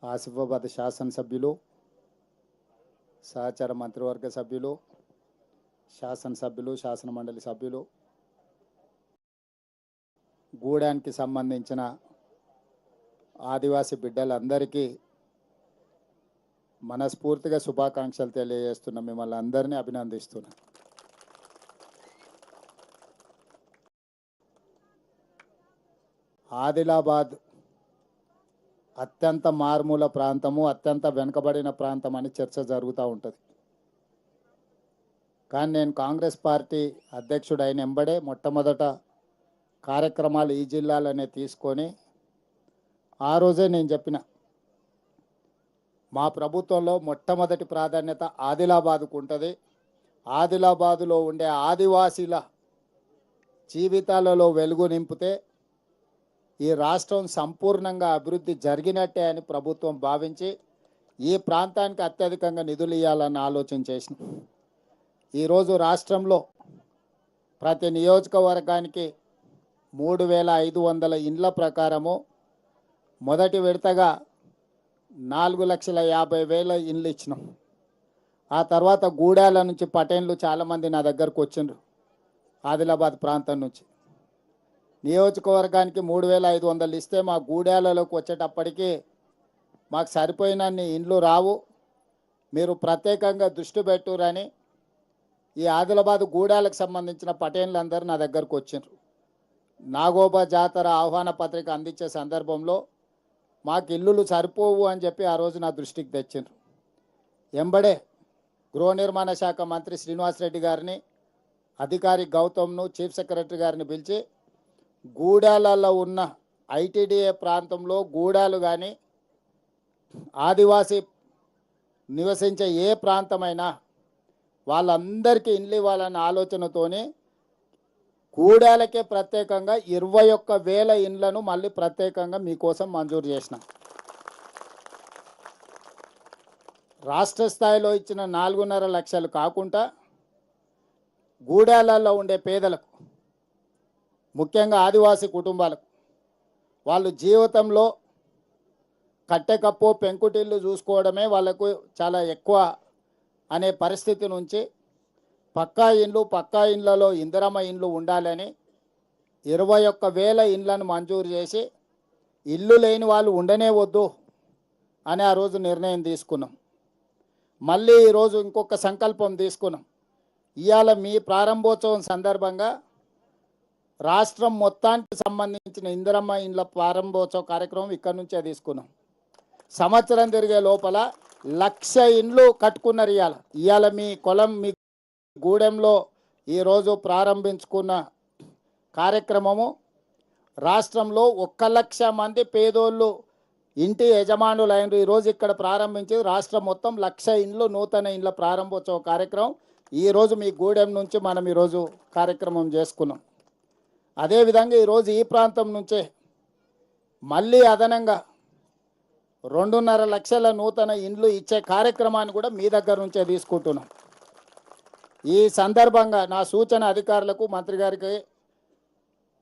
ఆసిఫాబాద్ శాసనసభ్యులు, సహచార మంత్రివర్గ సభ్యులు, శాసనసభ్యులు, శాసన మండలి సభ్యులు, గూడానికి సంబంధించిన ఆదివాసీ బిడ్డలందరికీ మనస్ఫూర్తిగా శుభాకాంక్షలు తెలియజేస్తున్న మిమ్మల్ని అందరినీ అభినందిస్తున్నా. ఆదిలాబాద్ అత్యంత మారుమూల ప్రాంతము, అత్యంత వెనుకబడిన ప్రాంతం అని చర్చ జరుగుతూ ఉంటుంది. కానీ నేను కాంగ్రెస్ పార్టీ అధ్యక్షుడైన ఎంబడే మొట్టమొదట కార్యక్రమాలు ఈ జిల్లాలోనే తీసుకొని ఆ రోజే నేను చెప్పిన మా ప్రభుత్వంలో మొట్టమొదటి ప్రాధాన్యత ఆదిలాబాద్కు ఉంటుంది. ఆదిలాబాదులో ఉండే ఆదివాసీల జీవితాలలో వెలుగు నింపితే ఈ రాష్ట్రం సంపూర్ణంగా అభివృద్ధి జరిగినట్టే అని ప్రభుత్వం భావించి ఈ ప్రాంతానికి అత్యధికంగా నిధులు ఇవ్వాలని ఆలోచన చేసిన. ఈరోజు రాష్ట్రంలో ప్రతి నియోజకవర్గానికి 3,500 ఇండ్ల ప్రకారము మొదటి విడతగా 4,50,000 ఇండ్లు ఇచ్చినాం. ఆ తర్వాత గూడాల నుంచి పటేన్లు చాలామంది నా దగ్గరకు వచ్చిండ్రు. ఆదిలాబాద్ ప్రాంతం నుంచి నియోజకవర్గానికి 3,500 ఇస్తే మా గూడాలలోకి వచ్చేటప్పటికి మాకు సరిపోయినన్ని ఇండ్లు రావు, మీరు ప్రత్యేకంగా దృష్టి పెట్టురని ఈ ఆదిలాబాద్ గూడాలకు సంబంధించిన పటేన్లందరూ నా దగ్గరకు వచ్చిండ్రు. నాగోబా జాతర ఆహ్వాన పత్రిక అందించే సందర్భంలో మాకు ఇల్లులు సరిపోవు అని చెప్పి ఆ రోజు నా దృష్టికి తెచ్చిండ్రు. ఎంబడే గృహ నిర్మాణ శాఖ మంత్రి శ్రీనివాసరెడ్డి గారిని, అధికారి గౌతమ్ను, చీఫ్ సెక్రటరీ గారిని పిలిచి గూడాలలో ఉన్న ఐటీడీఏ ప్రాంతంలో గూడాలు కానీ ఆదివాసీ నివసించే ఏ ప్రాంతమైనా వాళ్ళందరికీ ఇండ్లు ఇవ్వాలన్న ఆలోచనతోని గూడాలకే ప్రత్యేకంగా 21,000 ఇండ్లను మళ్ళీ ప్రత్యేకంగా మీకోసం మంజూరు చేసిన. రాష్ట్ర స్థాయిలో ఇచ్చిన 4.5 లక్షలు కాకుండా గూడాలలో ఉండే పేదలకు, ముఖ్యంగా ఆదివాసీ కుటుంబాలకు, వాళ్ళు జీవితంలో కట్టెకప్పు పెంకుటిల్లు చూసుకోవడమే వాళ్ళకు చాలా ఎక్కువ అనే పరిస్థితి నుంచి పక్కా ఇండ్లలో ఇందిరమ్మ ఇండ్లు ఉండాలని 21,000 ఇండ్లను మంజూరు చేసి ఇల్లు లేని వాళ్ళు ఉండనే వద్దు అని ఆ రోజు నిర్ణయం తీసుకున్నాం. మళ్ళీ ఈరోజు ఇంకొక సంకల్పం తీసుకున్నాం. ఇవాళ మీ ప్రారంభోత్సవం సందర్భంగా రాష్ట్రం మొత్తానికి సంబంధించిన ఇందిరమ్మ ఇండ్ల ప్రారంభోత్సవ కార్యక్రమం ఇక్కడి నుంచే తీసుకున్నాం. సంవత్సరం తిరిగే లోపల 1,00,000 ఇండ్లు కట్టుకున్నారు. ఇవాళ మీ కులం మీ గూడెంలో ఈరోజు ప్రారంభించుకున్న కార్యక్రమము రాష్ట్రంలో 1,00,000 మంది పేదోళ్ళు ఇంటి యజమానులు అయినరు. ఈరోజు ఇక్కడ ప్రారంభించి రాష్ట్రం మొత్తం 1,00,000 ఇండ్లు నూతన ఇండ్ల ప్రారంభోత్సవ కార్యక్రమం ఈరోజు మీ గూడెం నుంచి మనం ఈరోజు కార్యక్రమం చేసుకున్నాం. అదేవిధంగా ఈరోజు ఈ ప్రాంతం నుంచే మళ్ళీ అదనంగా 2.5 లక్షల నూతన ఇండ్లు ఇచ్చే కార్యక్రమాన్ని కూడా మీ దగ్గర నుంచే తీసుకుంటున్నాం. ఈ సందర్భంగా నా సూచన అధికారులకు, మంత్రి గారికి,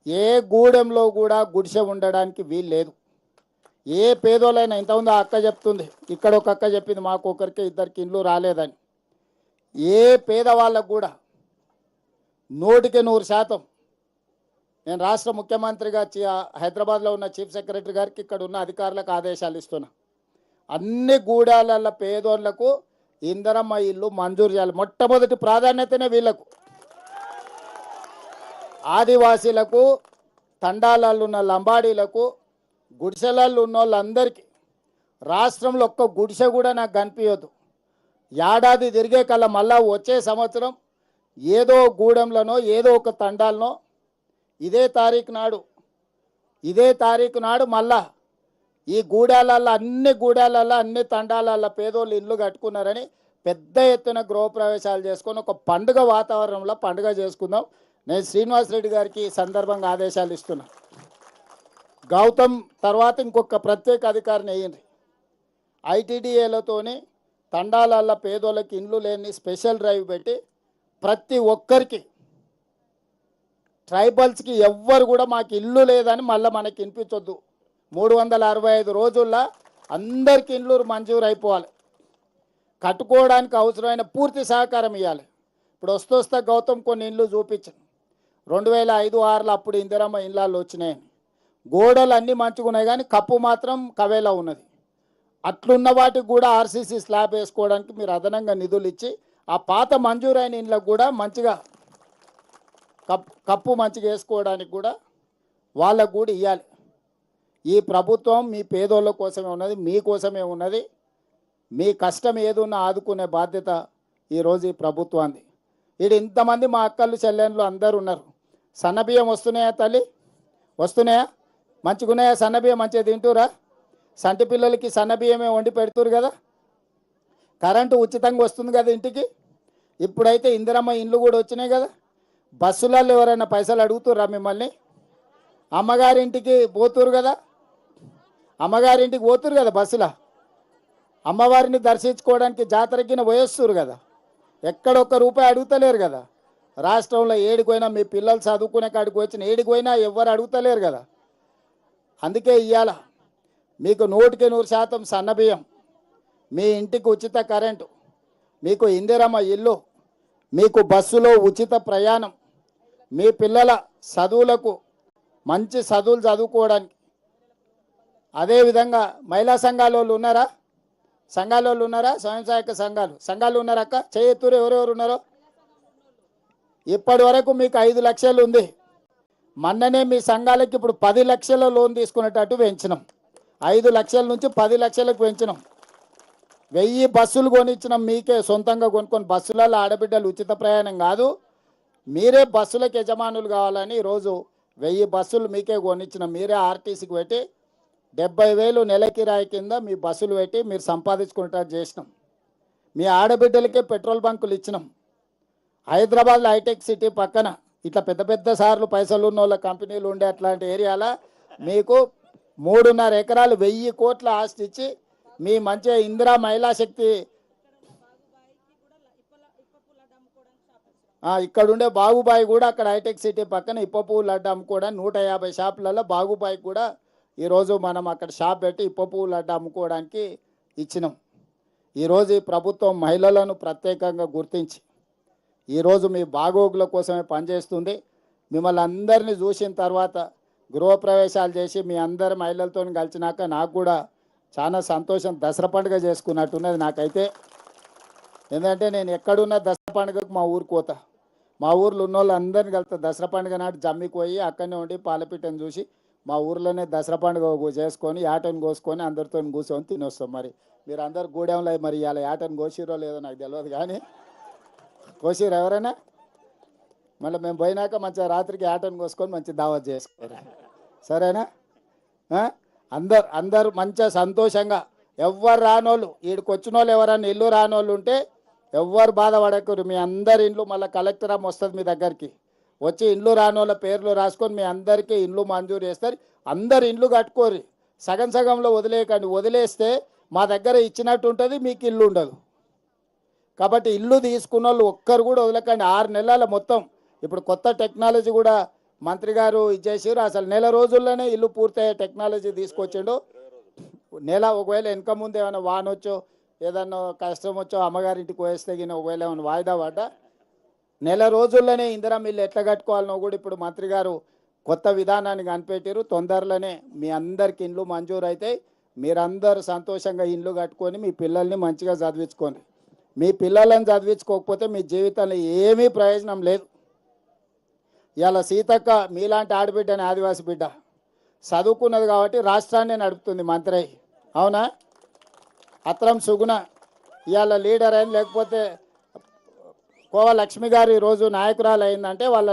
ఏ గూడెంలో కూడా గుడిసె ఉండడానికి వీలు లేదు. ఏ పేదోళ్ళైనా, ఇంతకుముందు ఆ అక్క చెప్తుంది, ఇక్కడ ఒక అక్క చెప్పింది మాకు ఒకరికి ఇద్దరికి ఇండ్లు రాలేదని. ఏ పేదవాళ్ళకు కూడా 100% నేను రాష్ట్ర ముఖ్యమంత్రిగా హైదరాబాద్లో ఉన్న చీఫ్ సెక్రటరీ గారికి, ఇక్కడ ఉన్న అధికారులకు ఆదేశాలు ఇస్తున్నా. అన్ని గూడాల పేదోళ్లకు ఇందిరమ్మ ఇల్లు మంజూరు చేయాలి. మొట్టమొదటి ప్రాధాన్యతనే వీళ్లకు. ఆదివాసీలకు, తండాలలో ఉన్న లంబాడీలకు, గుడిసెలలో ఉన్న వాళ్ళందరికీ రాష్ట్రంలో ఒక్క గుడిసె కూడా నాకు కనిపించదు. ఏడాది తిరిగే కల్లా మళ్ళా వచ్చే సంవత్సరం ఏదో గూడెంలోనో ఏదో ఒక తండాలనో ఇదే తారీఖు నాడు మళ్ళా ఈ గూడాలలో అన్ని తండాలలో పేదోళ్ళు ఇల్లు కట్టుకున్నారని పెద్ద ఎత్తున గృహప్రవేశాలు చేసుకొని ఒక పండుగ వాతావరణంలో పండుగ చేసుకుందాం. నేను శ్రీనివాసరెడ్డి గారికి ఈ సందర్భంగా ఆదేశాలు ఇస్తున్నా. గౌతమ్ తర్వాత ఇంకొక ప్రత్యేక అధికారిని వేయండి. ఐటీడీఏలతోని తండాలల్లో పేదోళ్ళకి ఇండ్లు లేని స్పెషల్ డ్రైవ్ పెట్టి ప్రతి ఒక్కరికి, ట్రైబల్స్కి ఎవ్వరు కూడా మాకు ఇల్లు లేదని మళ్ళీ మనకి వినిపించొద్దు. 365 రోజుల్లో అందరికీ ఇండ్లు మంజూరు అయిపోవాలి. కట్టుకోవడానికి అవసరమైన పూర్తి సహకారం ఇవ్వాలి. ఇప్పుడు వస్తూ గౌతమ్ కొన్ని ఇండ్లు చూపించాను. 2005-6లో అప్పుడు ఇందిరమ్మ ఇళ్ళల్లో వచ్చినాయని. గోడలు అన్నీ మంచిగా ఉన్నాయి కానీ కప్పు మాత్రం కవేలా ఉన్నది. అట్లున్న వాటికి కూడా ఆర్సీసీ స్లాబ్ వేసుకోవడానికి మీరు అదనంగా నిధులు ఇచ్చి ఆ పాత మంజూరైన ఇండ్లకు కూడా మంచిగా కప్పు మంచిగా వేసుకోవడానికి కూడా వాళ్ళకు కూడా ఇవ్వాలి. ఈ ప్రభుత్వం మీ పేదోళ్ళ కోసమే ఉన్నది, మీకోసమే ఉన్నది. మీ కష్టం ఏదున్నా ఆదుకునే బాధ్యత ఈరోజు ఈ ప్రభుత్వాన్ని. ఇది ఇంతమంది మా అక్కలు చెల్లెళ్ళు అందరూ ఉన్నారు. సన్నబియ్యం వస్తున్నాయా తల్లి? వస్తున్నాయా? మంచిగున్నాయా? సన్నబియ్యం మంచిగా తింటురా? సంటి పిల్లలకి సన్నబియ్యమే వండి పెడుతురు కదా. కరెంటు ఉచితంగా వస్తుంది కదా ఇంటికి. ఇప్పుడైతే ఇందిరమ్మ ఇండ్లు కూడా వచ్చినాయి కదా. బస్సులలో ఎవరైనా పైసలు అడుగుతుర్రా మిమ్మల్ని? అమ్మగారింటికి పోతురు కదా, అమ్మగారింటికి పోతురు కదా బస్సులో. అమ్మవారిని దర్శించుకోవడానికి జాతరకి పోయేస్తురు కదా. ఎక్కడొక్క రూపాయి అడుగుతలేరు కదా. రాష్ట్రంలో ఏడిపోయినా మీ పిల్లలు చదువుకునే కాడికి వచ్చిన ఏడిపోయినా ఎవ్వరు అడుగుతలేరు కదా. అందుకే ఇవాళ మీకు 100% సన్నబియ్యం, మీ ఇంటికి ఉచిత కరెంటు, మీకు ఇందిరమ్మ ఇల్లు, మీకు బస్సులో ఉచిత ప్రయాణం, మీ పిల్లల చదువులకు మంచి చదువులు చదువుకోవడానికి. అదేవిధంగా మహిళా సంఘాల వాళ్ళు ఉన్నారా? సంఘాల వాళ్ళు ఉన్నారా? స్వయం సహాయక సంఘాలు ఉన్నారా అక్క? చేయెత్తురు ఎవరెవరు ఉన్నారో. ఇప్పటి వరకు మీకు 5 లక్షలు ఉంది. మొన్ననే మీ సంఘాలకి ఇప్పుడు 10 లక్షల లోన్ తీసుకునేటట్టు పెంచినాం. 5 లక్షల నుంచి 10 లక్షలకు పెంచినాం. 1000 బస్సులు కొనిచ్చినాం మీకే. సొంతంగా కొనుక్కొని బస్సులలో ఆడబిడ్డలు ఉచిత ప్రయాణం కాదు, మీరే బస్సులకు యజమానులు కావాలని ఈరోజు 1000 బస్సులు మీకే కొనిచ్చినాం. మీరే ఆర్టీసీకి పెట్టి 70,000 నెల కిరాయి కింద మీ బస్సులు పెట్టి మీరు సంపాదించుకునేటట్టు చేసినాం. మీ ఆడబిడ్డలకే పెట్రోల్ బంకులు ఇచ్చినాం. హైదరాబాద్లో హైటెక్ సిటీ పక్కన ఇట్లా పెద్ద పెద్ద సార్లు పైసలు ఉన్న వాళ్ళ కంపెనీలు ఉండే అట్లాంటి ఏరియాలో మీకు 3.5 ఎకరాలు 1000 కోట్ల ఆస్తి ఇచ్చి మీ మంచిగా ఇందిరా మహిళా శక్తి ఇక్కడుండే బాగుబాయి కూడా అక్కడ హైటెక్ సిటీ పక్కన ఇప్ప పువ్వు లడ్డు అమ్ముకోవడానికి 150 షాపులలో బాగుబాయి కూడా ఈరోజు మనం అక్కడ షాప్ పెట్టి ఇప్ప పువ్వు లడ్డు అమ్ముకోవడానికి ఇచ్చినాం. ఈరోజు ఈ ప్రభుత్వం మహిళలను ప్రత్యేకంగా గుర్తించి ఈరోజు మీ బాగోగుల కోసమే పనిచేస్తుంది. మిమ్మల్ని అందరినీ చూసిన తర్వాత గృహప్రవేశాలు చేసి మీ అందరి మహిళలతో కలిసినాక నాకు కూడా చాలా సంతోషం. దసరా పండుగ చేసుకున్నట్టున్నది నాకైతే. ఎందుకంటే నేను ఎక్కడున్నా దసరా పండుగకు మా ఊరికి పోతా. మా ఊర్లో ఉన్న వాళ్ళు అందరిని కలుతా. దసరా పండుగ నాటి జమ్మికి పోయి అక్కడనే ఉండి పాలపిట్టను చూసి మా ఊర్లోనే దసరా పండుగ చేసుకొని యాటను కోసుకొని అందరితో కూర్చొని తినొస్తాం. మరి మీరు అందరు గూడెంలో మరి ఇలా యాటను కోసిరో లేదో నాకు తెలియదు కానీ కోసిరు ఎవరైనా? మళ్ళీ మేము పోయినాక మంచిగా రాత్రికి యాటను కోసుకొని మంచి దావత్ చేసుకోరా, సరేనా? అందరు మంచిగా సంతోషంగా. ఎవ్వరు రానోళ్ళు, ఈడికి వచ్చిన వాళ్ళు ఎవరన్నా ఇల్లు రానోళ్ళు ఉంటే ఎవ్వరు బాధపడకూరు. మీ అందరి ఇండ్లు మళ్ళీ కలెక్టర్ అమ్మ వస్తుంది మీ దగ్గరికి వచ్చి ఇండ్లు రానోళ్ళ పేర్లు రాసుకొని మీ అందరికీ ఇండ్లు మంజూరు చేస్తారు. అందరు ఇండ్లు కట్టుకోరు, సగం సగంలో వదిలేయకండి. వదిలేస్తే మా దగ్గర ఇచ్చినట్టు ఉంటుంది, మీకు ఇల్లు ఉండదు. కాబట్టి ఇల్లు తీసుకున్న వాళ్ళు ఒక్కరు కూడా వదలకండి. 6 నెలల మొత్తం ఇప్పుడు కొత్త టెక్నాలజీ కూడా మంత్రి గారు ఇచ్చేసారు. అసలు నెల రోజుల్లోనే ఇల్లు పూర్తయ్యే టెక్నాలజీ తీసుకొచ్చిండు. నెల ఒకవేళ వెనక ముందు ఏమైనా వానొచ్చో ఏదన్నా కష్టం వచ్చో అమ్మగారింటికి పోయేస్తే గిన ఒకవేళ ఏమైనా వాయిదా పడ్డా నెల రోజుల్లోనే ఇందిరమ్మ ఇల్లు ఎట్లా కట్టుకోవాలనో కూడా ఇప్పుడు మంత్రి గారు కొత్త విధానాన్ని కనిపెట్టారు. తొందరలోనే మీ అందరికి ఇండ్లు మంజూరు అయితే మీరందరూ సంతోషంగా ఇండ్లు కట్టుకొని మీ పిల్లల్ని మంచిగా చదివించుకోండి. మీ పిల్లలను చదివించుకోకపోతే మీ జీవితంలో ఏమీ ప్రయోజనం లేదు. ఇవాళ సీతక్క మీలాంటి ఆడబిడ్డని ఆదివాసి బిడ్డ చదువుకున్నది కాబట్టి రాష్ట్రాన్ని నడుపుతుంది మంత్రి. అవునా? అత్రం సుగుణ ఇవాళ లీడర్ అయింది, లేకపోతే కోవ లక్ష్మి గారు ఈరోజు నాయకురాలు అయిందంటే వాళ్ళ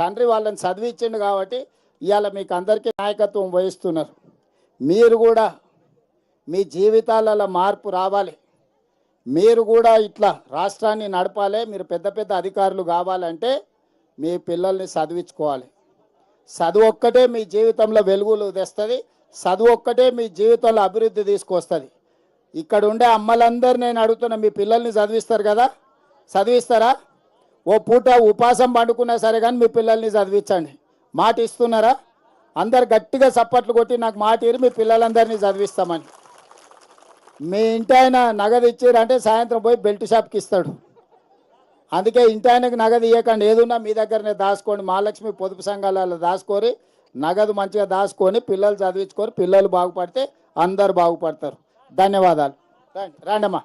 తండ్రి వాళ్ళని చదివించిండు కాబట్టి ఇవాళ మీకు అందరికీ నాయకత్వం వహిస్తున్నారు. మీరు కూడా మీ జీవితాలలో మార్పు రావాలి. మీరు కూడా ఇట్లా రాష్ట్రాన్ని నడపాలి. మీరు పెద్ద పెద్ద అధికారులు కావాలంటే మీ పిల్లల్ని చదివించుకోవాలి. చదువు ఒక్కటే మీ జీవితంలో వెలుగులు తెస్తుంది. చదువు ఒక్కటే మీ జీవితంలో అభివృద్ధి తీసుకొస్తుంది. ఇక్కడ ఉండే అమ్మలందరూ నేను అడుగుతున్నా, మీ పిల్లల్ని చదివిస్తారు కదా? చదివిస్తారా? ఓ పూట ఉపాసం పండుకున్నా సరే కానీ మీ పిల్లల్ని చదివించండి. మాట ఇస్తున్నారా? అందరు గట్టిగా చప్పట్లు కొట్టి నాకు మాట ఇరి మీ పిల్లలందరినీ చదివిస్తామని. మీ ఇంటి ఆయన నగదు ఇచ్చారంటే సాయంత్రం పోయి బెల్ట్ షాప్కి ఇస్తాడు. అందుకే ఇంటి ఆయనకు నగదు ఇవ్వకండి, ఏదున్నా మీ దగ్గరనే దాచుకోండి. మహాలక్ష్మి పొదుపు సంఘాలలో దాచుకొని నగదు మంచిగా దాచుకొని పిల్లలు చదివించుకొని పిల్లలు బాగుపడితే అందరు బాగుపడతారు. ధన్యవాదాలు. రండి అమ్మా.